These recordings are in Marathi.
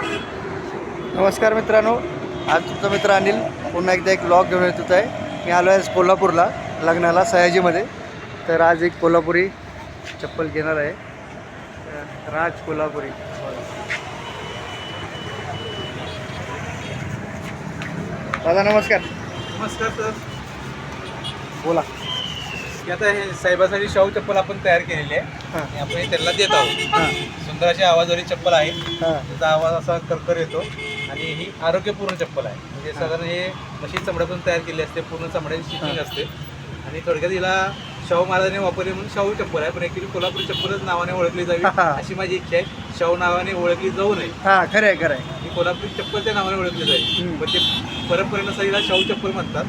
नमस्कार मित्रांनो, आज तुमचा मित्र अनिल पुन्हा एकदा एक ब्लॉग घेऊन येत आहे. मी आलो आहे कोल्हापूरला लग्नाला सयाजीमध्ये. तर आज एक कोल्हापुरी चप्पल घेणार आहे, राज कोल्हापुरी. दादा नमस्कार. नमस्कार सर. बोला. आता हे साहेबासाठी शाहू चप्पल आपण तयार केलेली आहे हां आणि आपण हे त्यांना देत आहोत. हां सुंदर अशी आवाजवाली चप्पल आहे. हां त्याचा आवाज असा करकर येतो आणि ही आरोग्यपूर्ण चप्पल आहे. म्हणजे साधारण हे मशीन चमड्यापासून तयार केली असते, पूर्ण चमड्याची स्टिचिंग असते आणि थोडक्यात हिला शाहू महाराजांनी वापरली म्हणून शाहू चप्पल आहे. पण ॲक्च्युली कोल्हापुरी चप्पलच नावाने ओळखली जावी अशी माझी इच्छा आहे. शाहू नावाने ओळखली जाऊ नये. हां खरं आहे खरं आहे. ही कोल्हापुरी चप्पल त्या नावाने ओळखली जाईल. पण ते परंपरेनुसार हिला शाहू चप्पल म्हणतात.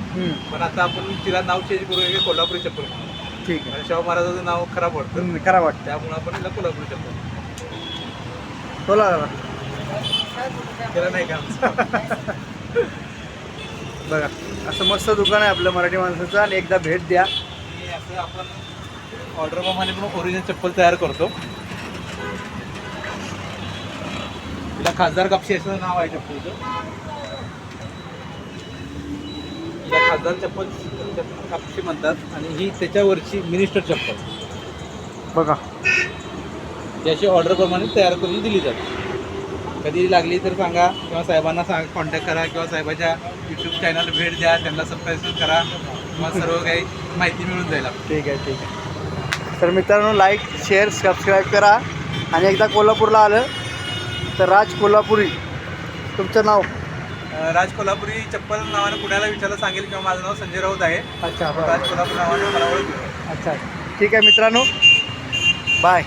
पण आता आपण तिला नाव चेंज करूया की कोल्हापुरी चप्पल म्हणून. ठीक आहे. आणि शाहू महाराजाचं नाव खराब वाटतं, खराब वाटतं. त्यामुळे आपण हिला कोल्हापुरी चप्पल बोला दादा. केलं नाही का? बघा असं मस्त दुकान आहे आपलं मराठी माणसाचं, आणि एकदा भेट द्या. आणि असं आपण ऑर्डरप्रमाणे पण ओरिजिनल चप्पल तयार करतो. तिला खासदार कापशी असं नाव आहे चप्पलचं. तिला खासदार चप्पल कापशी म्हणतात आणि ही त्याच्यावरची मिनिस्टर चप्पल बघा ती अशी ऑर्डरप्रमाणे तयार करून दिली जाते. कधी लागली तर सांगा किंवा साहेबांना कॉन्टॅक्ट करा किंवा साहेबाच्या यूट्यूब चॅनल भेट द्या, त्यांना सबस्क्राईब करा, किंवा सर्व काही माहिती मिळून जाईल. ठीक आहे ठीक आहे. तर मित्रांनो, लाईक शेअर सबस्क्राईब करा. आणि एकदा कोल्हापूरला आलं तर राज कोल्हापुरी. तुमचं नाव? राज कोल्हापुरी चप्पल नावाने पुण्याला विचारलं सांगेल किंवा माझं नाव संजय राऊत आहे. अच्छा राज कोल्हापूर नावाने मला ओळख. अच्छा ठीक आहे मित्रांनो, बाय.